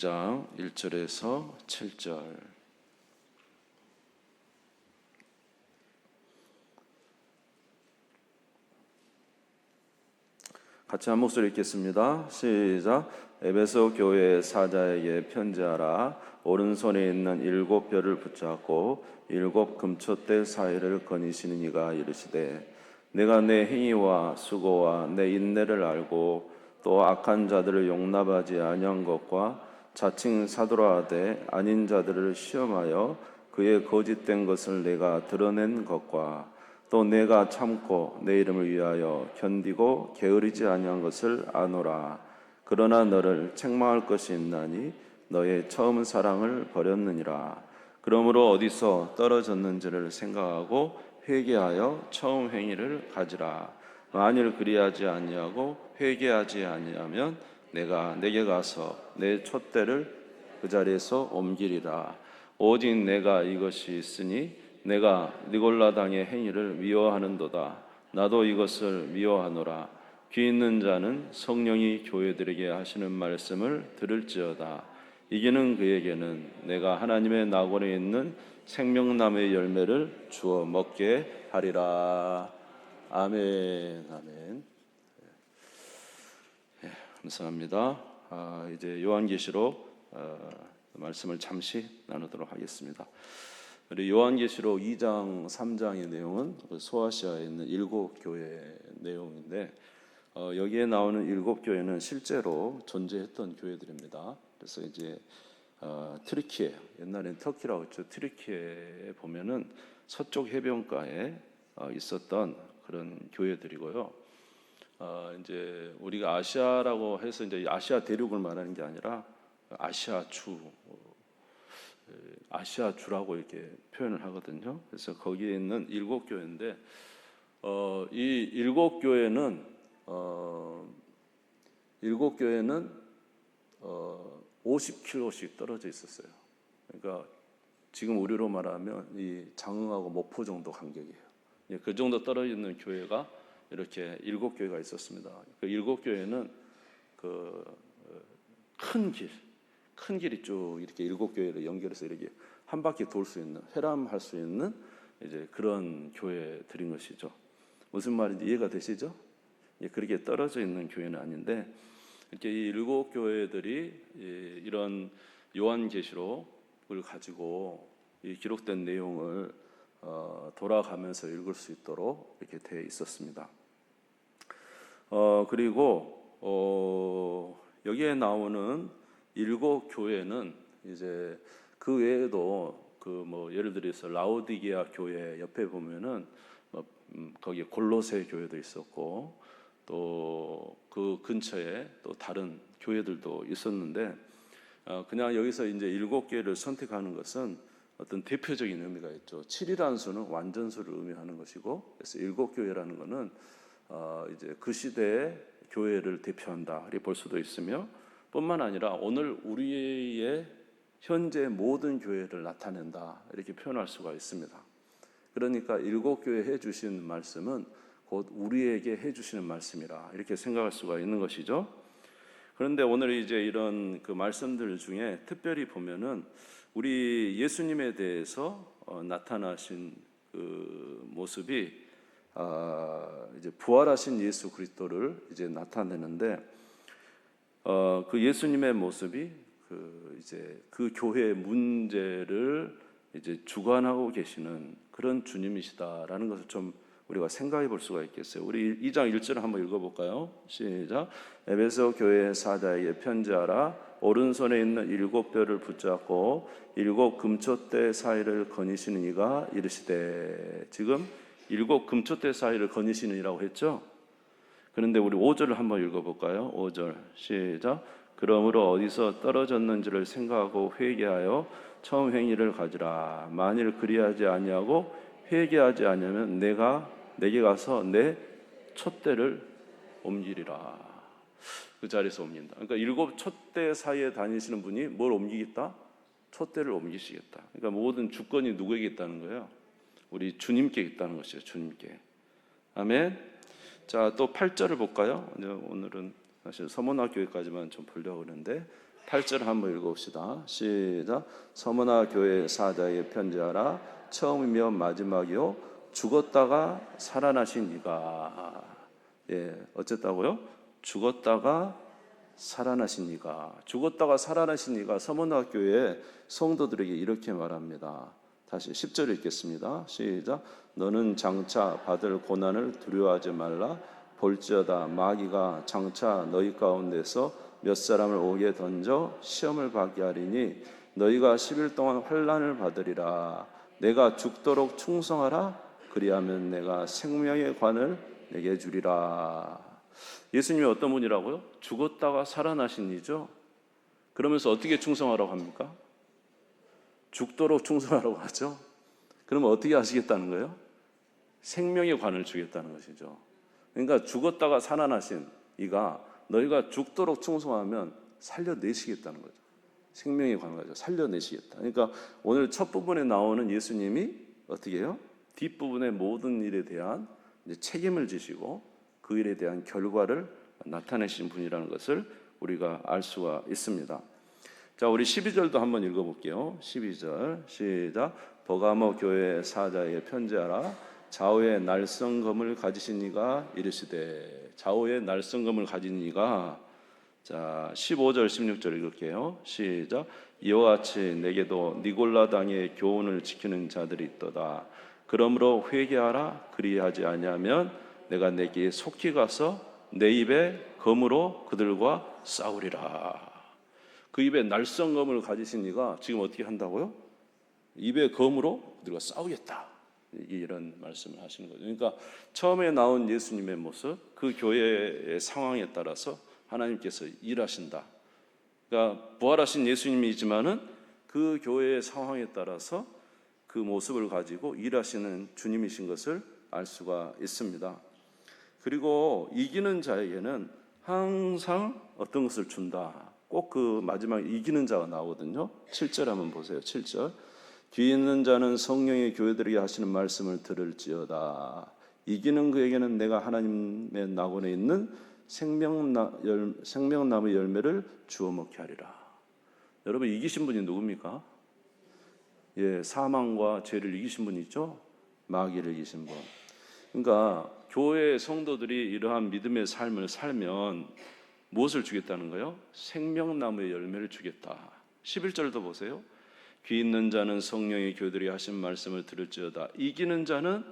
2장 1절에서 7절. 같이 한 목소리 읽겠습니다. 시작. 에베소 교회 사자에게 편지하라. 오른손에 있는 7뼈를 붙잡고 7 금초대 사이를 거니시는 이가 이르시되, 내가 내 행위와 수고와 내 인내를 알고 또 악한 자들을 용납하지 아니한 것과 자칭 사도라 하되 아닌 자들을 시험하여 그의 거짓된 것을 내가 드러낸 것과 또 내가 참고 내 이름을 위하여 견디고 게으르지 아니한 것을 아노라. 그러나 너를 책망할 것이 있나니 너의 처음 사랑을 버렸느니라. 그러므로 어디서 떨어졌는지를 생각하고 회개하여 처음 행위를 가지라. 만일 그리하지 아니하고 회개하지 아니하면 내가 내게 가서 내 촛대를 그 자리에서 옮기리라. 오직 내가 이것이 있으니 내가 니골라당의 행위를 미워하는도다. 나도 이것을 미워하노라. 귀 있는 자는 성령이 교회들에게 하시는 말씀을 들을지어다. 이기는 그에게는 내가 하나님의 낙원에 있는 생명나무의 열매를 주어 먹게 하리라. 아멘. 아멘. 네, 감사합니다. 이제 요한계시록 말씀을 잠시 나누도록 하겠습니다. 우리 요한계시록 2장, 3장의 내용은 소아시아에 있는 7교회 내용인데, 여기에 나오는 7교회는 실제로 존재했던 교회들입니다. 그래서 이제 트리키에, 옛날엔 터키라고 했죠. 트리키에 보면은 서쪽 해변가에 있었던 그런 교회들이고요. 이제 우리가 아시아라고 해서 이제 아시아 대륙을 말하는 게 아니라 아시아주라고 이렇게 표현을 하거든요. 그래서 거기에 있는 7교회인데, 이 7교회는 50km씩 떨어져 있었어요. 그러니까 지금 우리로 말하면 이 장흥하고 목포 정도 간격이에요. 그 정도 떨어져 있는 교회가 이렇게 7교회가 있었습니다. 그 7교회는 큰 길이 쭉 이렇게 7교회를 연결해서 이렇게 한 바퀴 돌 수 있는, 회람할 수 있는 이제 그런 교회들인 것이죠. 무슨 말인지 이해가 되시죠? 그렇게 떨어져 있는 교회는 아닌데, 이렇게 이 7교회들이 이런 요한계시록을 가지고 이 기록된 내용을 돌아가면서 읽을 수 있도록 이렇게 되어 있었습니다. 그리고 여기에 나오는 7교회는 이제 그 외에도 예를 들어서 라오디게아 교회 옆에 보면은 거기에 골로새 교회도 있었고, 또 그 근처에 또 다른 교회들도 있었는데, 그냥 여기서 이제 7교회를 선택하는 것은 어떤 대표적인 의미가 있죠. 7이라는 수는 완전수를 의미하는 것이고, 그래서 7교회라는 것은 이제 그 시대의 교회를 대표한다 이렇게 볼 수도 있으며, 뿐만 아니라 오늘 우리의 현재 모든 교회를 나타낸다 이렇게 표현할 수가 있습니다. 그러니까 7교회 해주신 말씀은 곧 우리에게 해주시는 말씀이라 이렇게 생각할 수가 있는 것이죠. 그런데 오늘 이제 이런 그 말씀들 중에 특별히 보면은 우리 예수님에 대해서 나타나신 그 모습이 이제 부활하신 예수 그리스도를 이제 나타내는데, 그 예수님의 모습이 이제 그 교회의 문제를 이제 주관하고 계시는 그런 주님이시다라는 것을 좀 우리가 생각해 볼 수가 있겠어요. 우리 2장 1절을 한번 읽어볼까요? 시작. 에베소 교회 사자에게 편지하라. 오른손에 있는 7뼈를 붙잡고 7 금초대 사이를 거니시는 이가 이르시되, 지금 7 금초대 사이를 거니시는 이라고 했죠. 그런데 우리 5절을 한번 읽어볼까요? 5절 시작. 그러므로 어디서 떨어졌는지를 생각하고 회개하여 처음 행위를 가지라. 만일 그리하지 아니하고 회개하지 아니하면 내가 내게 가서 내 촛대를 옮기리라. 그 자리에서 옮긴다. 그러니까 7 촛대 사이에 다니시는 분이 뭘 옮기겠다? 촛대를 옮기시겠다. 그러니까 모든 주권이 누구에게 있다는 거예요? 우리 주님께 있다는 것이죠. 주님께. 아멘. 자, 또 8절을 볼까요? 오늘은 사실 서문학교에까지만 좀 보려고 그러는데 8절 한번 읽어봅시다. 시작. 서머나 교회 사자에 편지하라. 처음이며 마지막이요 죽었다가 살아나신 이가. 어쨌다고요? 죽었다가 살아나신 이가. 죽었다가 살아나신 이가 서머나 교회 성도들에게 이렇게 말합니다. 다시 10절 읽겠습니다. 시작. 너는 장차 받을 고난을 두려워하지 말라. 볼지어다 마귀가 장차 너희 가운데서 몇 사람을 옥에 던져 시험을 받게 하리니 너희가 10일 동안 환난을 받으리라. 내가 죽도록 충성하라. 그리하면 내가 생명의 관을 내게 주리라. 예수님이 어떤 분이라고요? 죽었다가 살아나신 이죠. 그러면서 어떻게 충성하라고 합니까? 죽도록 충성하라고 하죠. 그러면 어떻게 하시겠다는 거예요? 생명의 관을 주겠다는 것이죠. 그러니까 죽었다가 살아나신 이가 너희가 죽도록 충성하면 살려내시겠다는 거죠. 생명의 관을 가지고 살려내시겠다. 그러니까 오늘 첫 부분에 나오는 예수님이 어떻게 해요? 뒷부분의 모든 일에 대한 책임을 지시고 그 일에 대한 결과를 나타내신 분이라는 것을 우리가 알 수가 있습니다. 자, 우리 12절도 한번 읽어볼게요. 12절 시작. 버가모 교회 사자에게 편지하라. 좌우에 날성검을 가지신 이가 이르시되. 좌우에 날성검을 가진 이가. 자, 15절 16절 읽을게요. 시작. 이와 같이 내게도 니골라 당의 교훈을 지키는 자들이 있도다. 그러므로 회개하라. 그리하지 아니하면 내가 내게 속히 가서 내 입에 검으로 그들과 싸우리라. 그 입에 날성검을 가지신 이가 지금 어떻게 한다고요? 입에 검으로 그들과 싸우겠다. 이런 말씀을 하시는 거죠. 그러니까 처음에 나온 예수님의 모습, 그 교회의 상황에 따라서 하나님께서 일하신다. 그러니까 부활하신 예수님이지만은 그 교회의 상황에 따라서 그 모습을 가지고 일하시는 주님이신 것을 알 수가 있습니다. 그리고 이기는 자에게는 항상 어떤 것을 준다. 꼭 그 마지막에 이기는 자가 나오거든요. 7절 한번 보세요. 7절. 뒤에 있는 자는 성령의 교회들에게 하시는 말씀을 들을지어다. 이기는 그에게는 내가 하나님의 낙원에 있는 생명나무의 열매를 주워 먹게 하리라. 여러분, 이기신 분이 누굽니까? 사망과 죄를 이기신 분이 있죠? 마귀를 이기신 분. 그러니까 교회 성도들이 이러한 믿음의 삶을 살면 무엇을 주겠다는 거예요? 생명나무의 열매를 주겠다. 11절도 보세요. 귀 있는 자는 성령의 교들이 하신 말씀을 들을지어다. 이기는 자는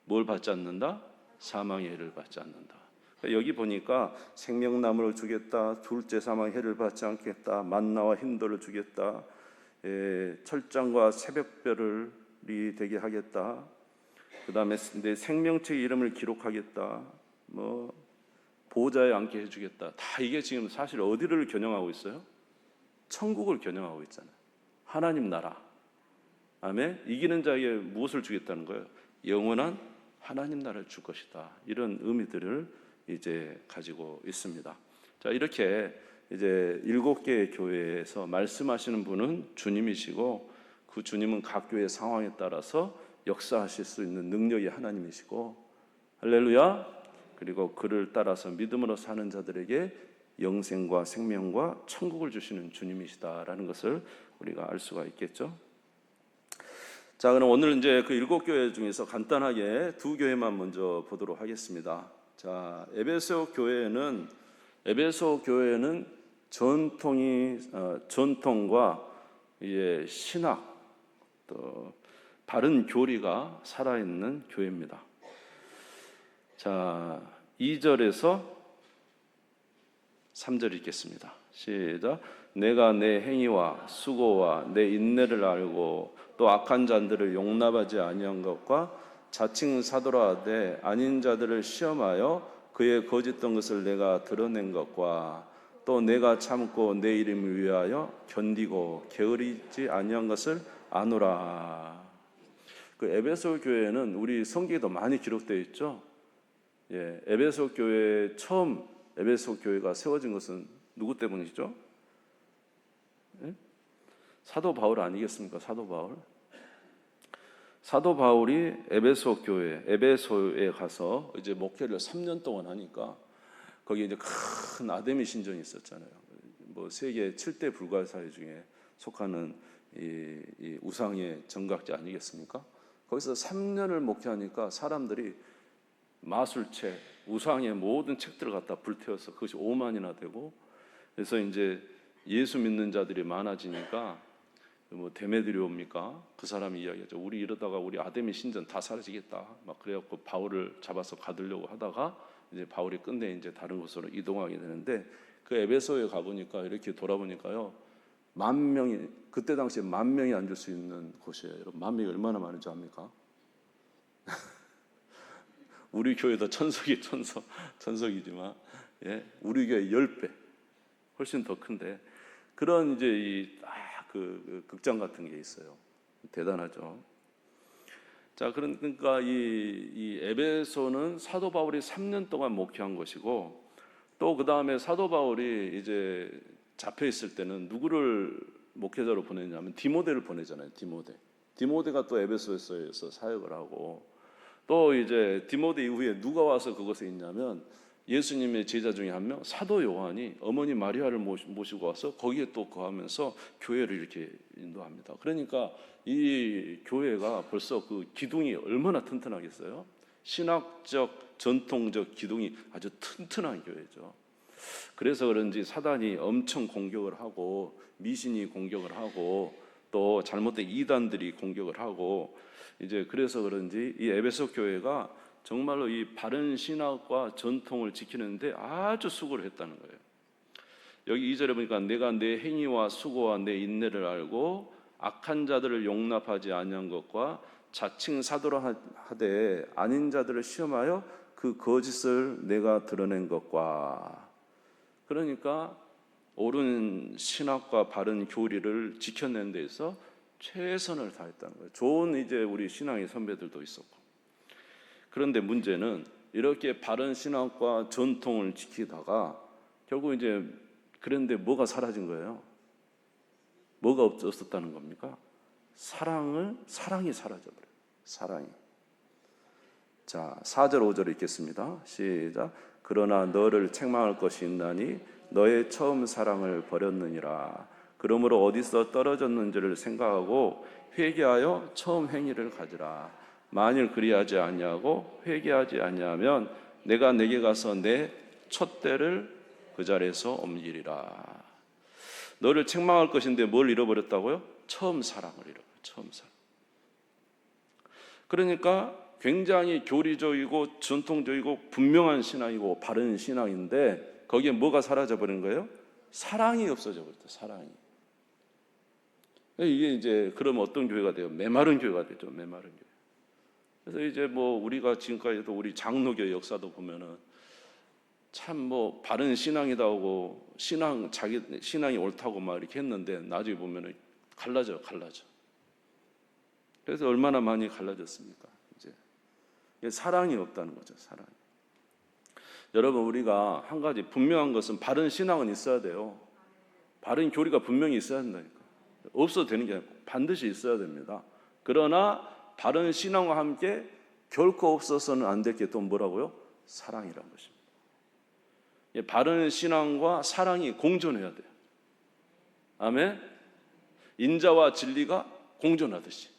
뭘 받지 않는다? 사망의 해를 받지 않는다. 여기 보니까 생명나무를 주겠다. 둘째 사망의 해를 받지 않겠다. 만나와 흰돌을 주겠다. 철장과 새벽별이 되게 하겠다. 그 다음에 내 생명책의 이름을 기록하겠다. 보호자에 앉게 해주겠다. 다 이게 지금 사실 어디를 겨냥하고 있어요? 천국을 겨냥하고 있잖아요. 하나님 나라. 아멘. 이기는 자에게 무엇을 주겠다는 거예요? 영원한 하나님 나라를 줄 것이다. 이런 의미들을 이제 가지고 있습니다. 자, 이렇게 이제 7개의 교회에서 말씀하시는 분은 주님이시고 그 주님은 각 교회 상황에 따라서 역사하실 수 있는 능력이 하나님이시고, 할렐루야. 그리고 그를 따라서 믿음으로 사는 자들에게 영생과 생명과 천국을 주시는 주님이시다라는 것을 우리가 알 수가 있겠죠. 자, 그럼 오늘 이제 그 7교회 중에서 간단하게 2교회만 먼저 보도록 하겠습니다. 자, 에베소 교회는 전통과 신학 또 바른 교리가 살아있는 교회입니다. 자, 2절에서 3절 읽겠습니다. 시작. 내가 내 행위와 수고와 내 인내를 알고 또 악한 자들을 용납하지 아니한 것과 자칭 사도라 하되 아닌 자들을 시험하여 그의 거짓된 것을 내가 드러낸 것과 또 내가 참고 내 이름을 위하여 견디고 게으르지 아니한 것을 아노라. 그 에베소 교회는 우리 성경에도 많이 기록되어 있죠. 에베소 교회 처음 에베소 교회가 세워진 것은 누구 때문이죠? 사도 바울 아니겠습니까? 사도 바울이 에베소에 가서 이제 목회를 3년 동안 하니까 거기에 이제 큰 아데미 신전이 있었잖아요. 뭐 세계 7대 불가사의 중에 속하는 이 우상의 정각제 아니겠습니까? 거기서 3년을 목회하니까 사람들이 마술책, 우상의 모든 책들을 갖다 불태워서 그것이 5만이나 되고, 그래서 이제 예수 믿는 자들이 많아지니까 뭐 데메드리오입니까? 그 사람이 이야기하죠. 우리 이러다가 우리 아데미 신전 다 사라지겠다. 막 그래갖고 바울을 잡아서 가두려고 하다가 이제 바울이 끝내 이제 다른 곳으로 이동하게 되는데, 그 에베소에 가보니까 이렇게 돌아보니까요, 10,000명이, 그때 당시에 10,000명이 앉을 수 있는 곳이에요. 여러분, 10,000명이 얼마나 많은 줄 압니까? 우리 교회도 천석이지만, 예, 우리 교회 10배 훨씬 더 큰데, 그런 이제 그 극장 같은 게 있어요. 대단하죠. 자, 그러니까 이 에베소는 사도 바울이 3년 동안 목회한 것이고, 또 그 다음에 사도 바울이 이제 잡혀 있을 때는 누구를 목회자로 보냈냐면 디모데를 보내잖아요. 디모데가 또 에베소에서 사역을 하고, 또 이제 디모데 이후에 누가 와서 그것에 있냐면 예수님의 제자 중에 한 명, 사도 요한이 어머니 마리아를 모시고 와서 거기에 또 거하면서 교회를 이렇게 인도합니다. 그러니까 이 교회가 벌써 그 기둥이 얼마나 튼튼하겠어요? 신학적, 전통적 기둥이 아주 튼튼한 교회죠. 그래서 그런지 사단이 엄청 공격을 하고, 미신이 공격을 하고, 또 잘못된 이단들이 공격을 하고, 이제 그래서 그런지 이 에베소 교회가 정말로 이 바른 신학과 전통을 지키는데 아주 수고를 했다는 거예요. 여기 2절에 보니까 내가 내 행위와 수고와 내 인내를 알고 악한 자들을 용납하지 아니한 것과 자칭 사도라 하되 아닌 자들을 시험하여 그 거짓을 내가 드러낸 것과. 그러니까 옳은 신학과 바른 교리를 지켜내는 데서 최선을 다했다는 거예요. 좋은 이제 우리 신앙의 선배들도 있었고. 그런데 문제는 이렇게 바른 신학과 전통을 지키다가 결국 이제 그런데 뭐가 사라진 거예요? 뭐가 없었다는 겁니까? 사랑이 사라져버려요. 사랑이. 자, 4절 5절 읽겠습니다. 시작. 그러나 너를 책망할 것이 있나니 너의 처음 사랑을 버렸느니라. 그러므로 어디서 떨어졌는지를 생각하고 회개하여 처음 행위를 가지라. 만일 그리하지 아니하고 회개하지 아니하면 내가 내게 가서 내 촛대를 그 자리에서 옮기리라. 너를 책망할 것인데 뭘 잃어버렸다고요? 처음 사랑을 잃어버렸어요. 처음 사랑. 그러니까 굉장히 교리적이고 전통적이고 분명한 신앙이고 바른 신앙인데 거기에 뭐가 사라져버린 거예요? 사랑이 없어져버렸다. 사랑이. 이게 이제 그러면 어떤 교회가 돼요? 메마른 교회가 되죠. 메마른 교회. 그래서 이제 뭐 우리가 지금까지도 우리 장로교 역사도 보면은 참 뭐 바른 신앙이다 하고 자기 신앙이 옳다고 막 이렇게 했는데 나중에 보면은 갈라져. 그래서 얼마나 많이 갈라졌습니까? 이제 사랑이 없다는 거죠. 사랑. 여러분, 우리가 한 가지 분명한 것은 바른 신앙은 있어야 돼요. 바른 교리가 분명히 있어야 한다니까. 없어도 되는 게 아니고 반드시 있어야 됩니다. 그러나 바른 신앙과 함께 결코 없어서는 안 될 게 또 뭐라고요? 사랑이라는 것입니다. 바른 신앙과 사랑이 공존해야 돼요. 아멘. 인자와 진리가 공존하듯이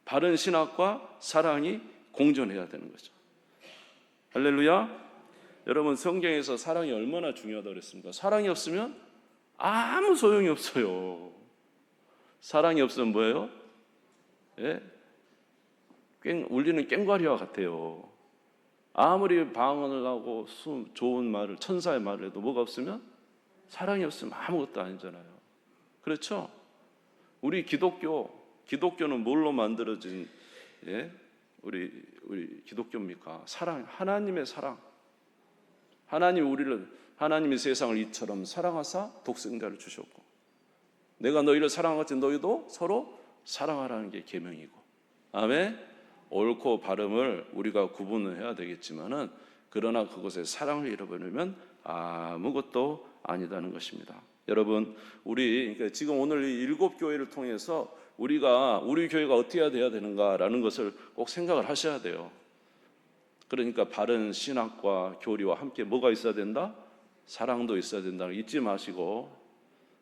바른 신학과 사랑이 공존해야 되는 거죠. 할렐루야. 여러분, 성경에서 사랑이 얼마나 중요하다고 그랬습니까? 사랑이 없으면 아무 소용이 없어요. 사랑이 없으면 뭐예요? 예? 울리는 꽹과리와 같아요. 아무리 방언을 하고 좋은 말을, 천사의 말을 해도 뭐가 없으면, 사랑이 없으면 아무것도 아니잖아요. 그렇죠? 우리 기독교는 뭘로 만들어진, 예? 우리 기독교입니까? 사랑, 하나님의 사랑. 하나님이 세상을 이처럼 사랑하사 독생자를 주셨고, 내가 너희를 사랑하같이 너희도 서로 사랑하라는 게 계명이고. 아멘. 옳고 바름을 우리가 구분을 해야 되겠지만은, 그러나 그것에 사랑을 잃어버리면 아무것도 아니다는 것입니다. 여러분, 그러니까 지금 오늘 이 7교회를 통해서 우리 교회가 어떻게 해야 되는가라는 것을 꼭 생각을 하셔야 돼요. 그러니까 바른 신학과 교리와 함께 뭐가 있어야 된다? 사랑도 있어야 된다. 잊지 마시고.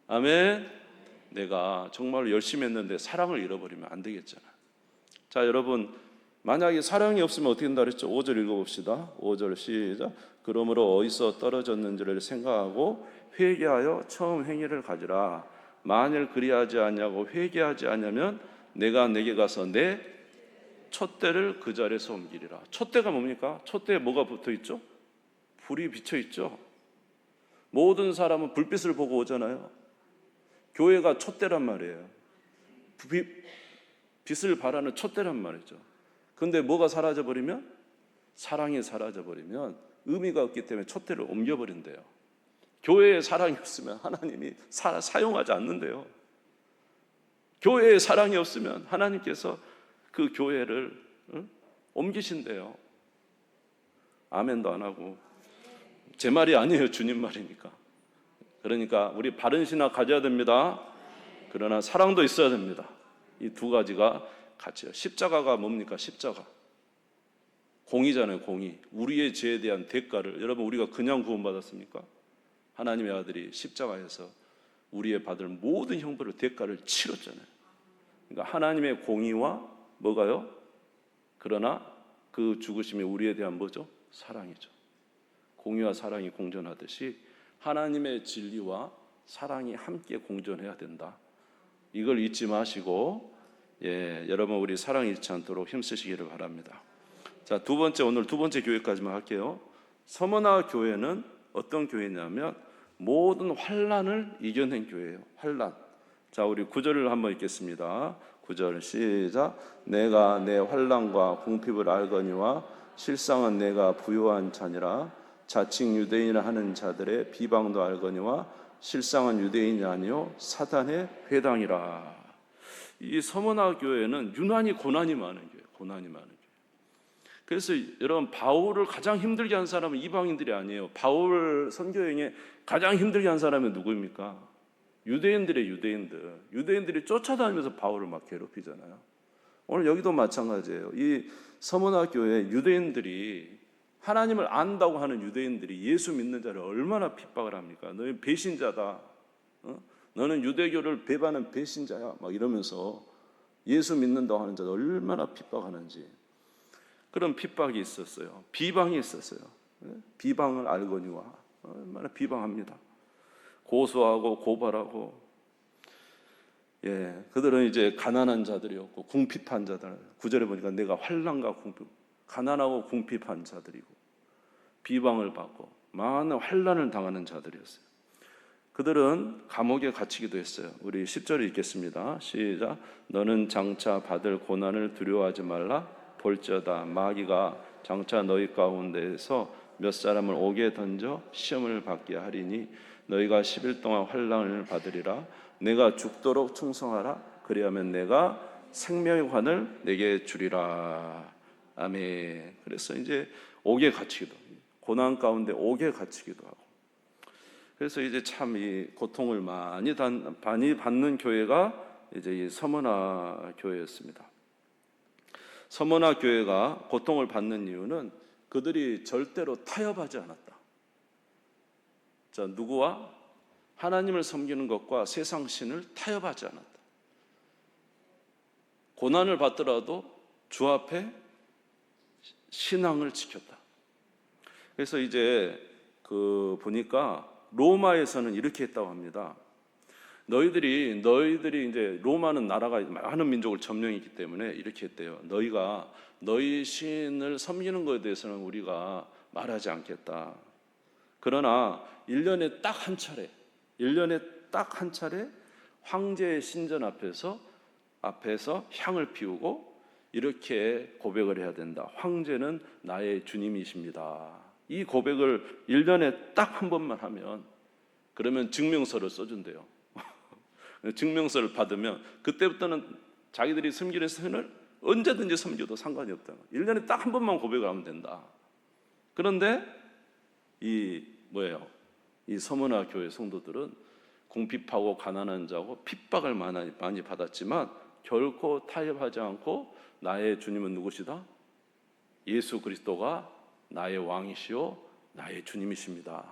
아멘. 내가 정말 열심히 했는데 사랑을 잃어버리면 안 되겠잖아. 자, 여러분, 만약에 사랑이 없으면 어떻게 된다 그랬죠? 5절 읽어봅시다. 5절 시작. 그러므로 어디서 떨어졌는지를 생각하고 회개하여 처음 행위를 가지라. 만일 그리하지 않냐고 회개하지 않으면 내가 내게 가서 내 촛대를 그 자리에서 옮기리라. 촛대가 뭡니까? 촛대에 뭐가 붙어 있죠? 불이 비쳐 있죠. 모든 사람은 불빛을 보고 오잖아요. 교회가 촛대란 말이에요. 빛을 발하는 촛대란 말이죠. 근데 뭐가 사라져버리면? 사랑이 사라져버리면 의미가 없기 때문에 촛대를 옮겨버린대요. 교회에 사랑이 없으면 하나님이 사용하지 않는데요. 교회에 사랑이 없으면 하나님께서 그 교회를 옮기신대요. 아멘도 안 하고. 제 말이 아니에요. 주님 말이니까. 그러니까 우리 바른 신학 가져야 됩니다. 그러나 사랑도 있어야 됩니다. 이 두 가지가 같이요. 십자가가 뭡니까? 십자가. 공의잖아요. 공의. 우리의 죄에 대한 대가를, 여러분, 우리가 그냥 구원받았습니까? 하나님의 아들이 십자가에서 우리의 받을 모든 형벌을 대가를 치렀잖아요. 그러니까 하나님의 공의와 뭐가요? 그러나 그 죽으심이 우리에 대한 뭐죠? 사랑이죠. 공의와 사랑이 공존하듯이 하나님의 진리와 사랑이 함께 공존해야 된다. 이걸 잊지 마시고, 여러분, 우리 사랑 잃지 않도록 힘쓰시기를 바랍니다. 자, 오늘 두 번째 교회까지만 할게요. 서머나 교회는 어떤 교회냐면 모든 환난을 이겨낸 교회예요. 환난. 자, 우리 9절을 한번 읽겠습니다. 9절 시작. 내가 내 환난과 궁핍을 알거니와 실상은 내가 부요한 자니라. 자칭 유대인을 하는 자들의 비방도 알거니와 실상은 유대인이 아니요 사단의 회당이라. 이 서머나 교회는 유난히 고난이 많은 교회예요. 고난이 많은 교회. 그래서 여러분, 바울을 가장 힘들게 한 사람은 이방인들이 아니에요. 바울 선교행에 가장 힘들게 한 사람은 누구입니까? 유대인들이 쫓아다니면서 바울을 막 괴롭히잖아요. 오늘 여기도 마찬가지예요. 이 서머나 교회 유대인들이, 하나님을 안다고 하는 유대인들이 예수 믿는 자를 얼마나 핍박을 합니까? 너희 배신자다. 너는 유대교를 배반하는 배신자야. 막 이러면서 예수 믿는다고 하는 자를 얼마나 핍박하는지. 그런 핍박이 있었어요. 비방이 있었어요. 비방을 알거니와 얼마나 비방합니다. 고소하고 고발하고. 그들은 이제 가난한 자들이었고 궁핍한 자들. 9절에 보니까 내가 환난과 궁핍, 가난하고 궁핍한 자들이고 비방을 받고 많은 환난을 당하는 자들이었어요. 그들은 감옥에 갇히기도 했어요. 우리 10절을 읽겠습니다. 시작. 너는 장차 받을 고난을 두려워하지 말라. 볼지어다 마귀가 장차 너희 가운데에서 몇 사람을 옥에 던져 시험을 받게 하리니 너희가 10일 동안 환난을 받으리라. 내가 죽도록 충성하라. 그리하면 내가 생명의 관을 내게 주리라. 아멘. 그래서 이제 옥에 갇히기도, 고난 가운데 옥에 갇히기도 하고. 그래서 이제 참 이 고통을 많이 받는 교회가 이제 이 서머나 교회였습니다. 서머나 교회가 고통을 받는 이유는 그들이 절대로 타협하지 않았다. 자, 누구와? 하나님을 섬기는 것과 세상 신을 타협하지 않았다. 고난을 받더라도 주 앞에 신앙을 지켰다. 그래서 이제 보니까 로마에서는 이렇게 했다고 합니다. 너희들이 이제 로마는 나라가 많은 민족을 점령했기 때문에 이렇게 했대요. 너희가 너희 신을 섬기는 것에 대해서는 우리가 말하지 않겠다. 그러나 1년에 딱 한 차례 황제의 신전 앞에서 향을 피우고 이렇게 고백을 해야 된다. 황제는 나의 주님이십니다. 이 고백을 1년에 딱 한 번만 하면, 그러면 증명서를 써준대요. 증명서를 받으면 그때부터는 자기들이 섬기는 신을 언제든지 섬겨도 상관이 없다. 1년에 딱 한 번만 고백을 하면 된다. 그런데 이 서머나 교회 성도들은 궁핍하고 가난한 자고 핍박을 많이 받았지만 결코 타협하지 않고 나의 주님은 누구시다? 예수 그리스도가 나의 왕이시요 나의 주님이십니다.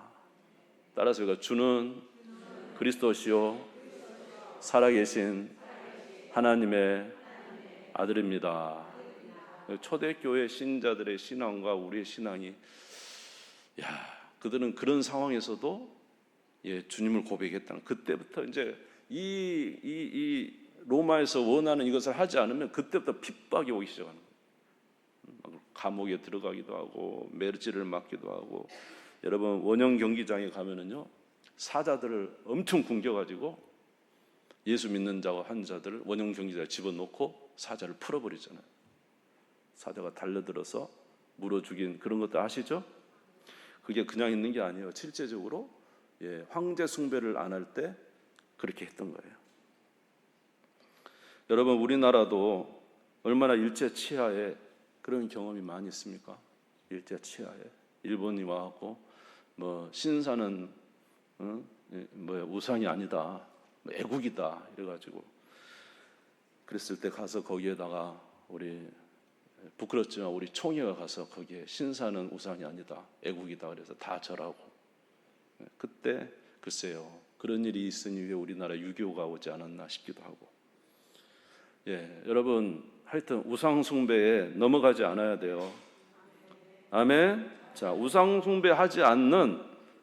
따라서 우리가 주는 그리스도시요 살아계신 하나님의 아들입니다. 초대교회 신자들의 신앙과 우리의 신앙이 그들은 그런 상황에서도 주님을 고백했다는, 그때부터 이제 이 로마에서 원하는 이것을 하지 않으면 그때부터 핍박이 오기 시작하는 거예요. 감옥에 들어가기도 하고 메르지를 맞기도 하고. 여러분 원형 경기장에 가면은요, 사자들을 엄청 굶겨가지고 예수 믿는 자와 환자들을 원형 경기장에 집어넣고 사자를 풀어버리잖아요. 사자가 달려들어서 물어 죽인 그런 것도 아시죠? 그게 그냥 있는 게 아니에요. 실제적으로 황제 숭배를 안 할 때 그렇게 했던 거예요. 여러분 우리나라도 얼마나 일제 치하에 그런 경험이 많이 있습니까? 일제 치하에 일본이 와갖고 신사는 우상이 아니다, 애국이다 이래가지고 그랬을 때 가서 거기에다가 우리 부끄럽지만 우리 총회가 가서 거기에 신사는 우상이 아니다, 애국이다 그래서 다 절하고. 그때 글쎄요, 그런 일이 있으니 왜 우리나라 유교가 오지 않았나 싶기도 하고. 여러분 하여튼 우상 숭배에 넘어가지 않아야 돼요. 아멘. 자, 우상 숭배하지 않는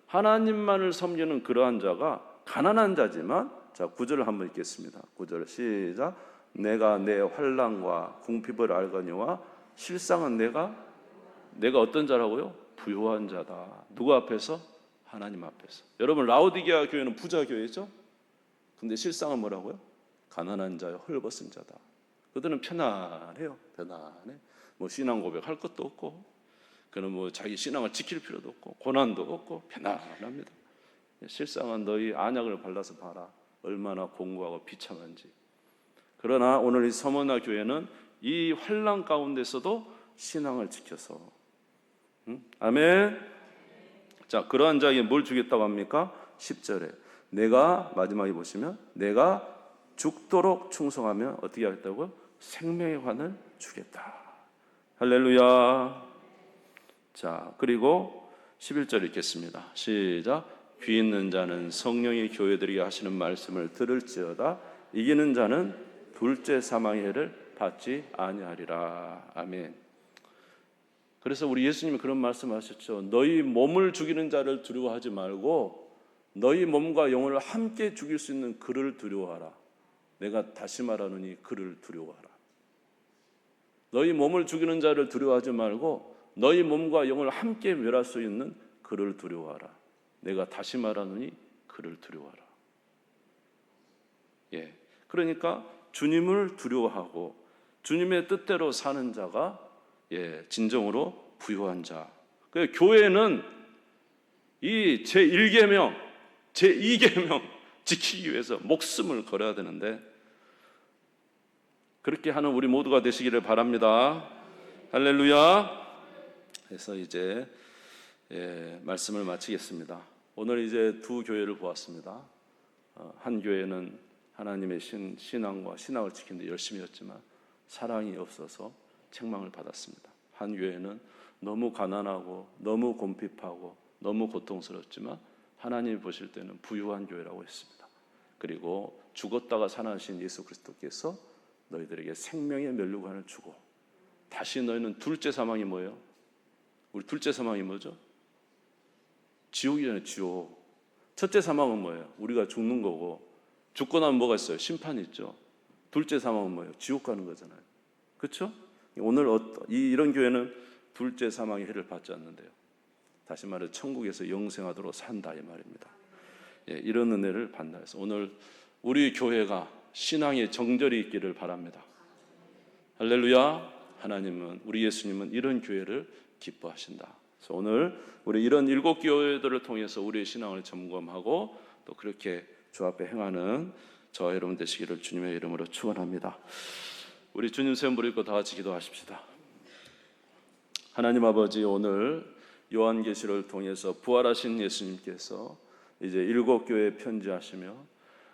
하나님만을 섬기는 그러한 자가 가난한 자지만, 자 9절을 한번 읽겠습니다. 9절 시작. 내가 내 환난과 궁핍을 알거니와 실상은 내가 어떤 자라고요? 부요한 자다. 누구 앞에서? 하나님 앞에서. 여러분 라오디게아 교회는 부자 교회죠? 근데 실상은 뭐라고요? 가난한 자요, 헐벗은 자다. 그들은 편안해요. 편안해. 신앙 고백할 것도 없고, 그는 자기 신앙을 지킬 필요도 없고, 고난도 없고, 편안합니다. 실상은 너희 안약을 발라서 봐라. 얼마나 공고하고 비참한지. 그러나 오늘 이 서머나 교회는 이 환난 가운데서도 신앙을 지켜서, 아멘. 자, 그러한 자에게 뭘 주겠다고 합니까? 10절에 내가, 마지막에 보시면 내가 죽도록 충성하면 어떻게 하겠다고요? 생명의 관을 주겠다. 할렐루야. 자, 그리고 11절 읽겠습니다. 시작. 귀 있는 자는 성령이 교회들에게 하시는 말씀을 들을지어다. 이기는 자는 둘째 사망의 해를 받지 아니하리라. 아멘. 그래서 우리 예수님이 그런 말씀하셨죠. 너희 몸을 죽이는 자를 두려워하지 말고 너희 몸과 영혼을 함께 죽일 수 있는 그를 두려워하라. 내가 다시 말하노니 그를 두려워하라. 너희 몸을 죽이는 자를 두려워하지 말고 너희 몸과 영혼을 함께 멸할 수 있는 그를 두려워하라. 내가 다시 말하노니 그를 두려워하라. 그러니까 주님을 두려워하고 주님의 뜻대로 사는 자가 진정으로 부요한 자. 그러니까 교회는 이 제1계명, 제2계명 지키기 위해서 목숨을 걸어야 되는데 그렇게 하는 우리 모두가 되시기를 바랍니다. 할렐루야. 그래서 이제 말씀을 마치겠습니다. 오늘 이제 두 교회를 보았습니다. 한 교회는 하나님의 신앙과 신앙을 지키는데 열심히 했지만 사랑이 없어서 책망을 받았습니다. 한 교회는 너무 가난하고 너무 곰핍하고 너무 고통스럽지만 하나님이 보실 때는 부유한 교회라고 했습니다. 그리고 죽었다가 살아나신 예수 그리스도께서 너희들에게 생명의 면류관을 주고 다시 너희는 둘째 사망이 뭐예요? 우리 둘째 사망이 뭐죠? 지옥이잖아요. 지옥. 첫째 사망은 뭐예요? 우리가 죽는 거고, 죽고 나면 뭐가 있어요? 심판이 있죠. 둘째 사망은 뭐예요? 지옥 가는 거잖아요. 그렇죠? 오늘 이런 교회는 둘째 사망의 해를 받지 않는데요. 다시 말해 천국에서 영생하도록 산다 이 말입니다. 이런 은혜를 받나 해서 오늘 우리 교회가 신앙의 정절이 있기를 바랍니다. 할렐루야. 하나님은, 우리 예수님은 이런 교회를 기뻐하신다. 그래서 오늘 우리 이런 7교회들을 통해서 우리의 신앙을 점검하고 또 그렇게 주 앞에 행하는 저와 여러분 되시기를 주님의 이름으로 축원합니다. 우리 주님 세움 부리고 다 같이 기도하십시다. 하나님 아버지, 오늘 요한계시를 통해서 부활하신 예수님께서 이제 7교회에 편지하시며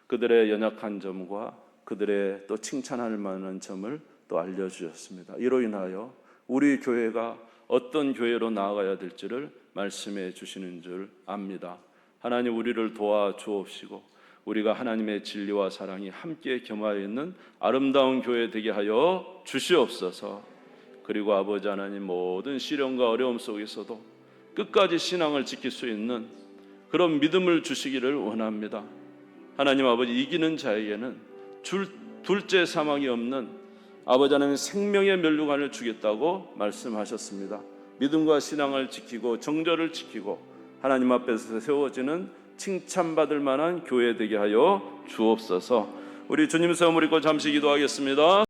그들의 연약한 점과 그들의 또 칭찬할 만한 점을 또 알려주셨습니다. 이로 인하여 우리 교회가 어떤 교회로 나아가야 될지를 말씀해 주시는 줄 압니다. 하나님 우리를 도와주옵시고 우리가 하나님의 진리와 사랑이 함께 겸하여 있는 아름다운 교회 되게 하여 주시옵소서. 그리고 아버지 하나님 모든 시련과 어려움 속에서도 끝까지 신앙을 지킬 수 있는 그런 믿음을 주시기를 원합니다. 하나님 아버지 이기는 자에게는 둘째 사망이 없는 아버지 하나님 생명의 면류관을 주겠다고 말씀하셨습니다. 믿음과 신앙을 지키고 정절을 지키고 하나님 앞에서 세워지는 칭찬받을 만한 교회 되게 하여 주옵소서. 우리 주님 성을 믿고 잠시 기도하겠습니다.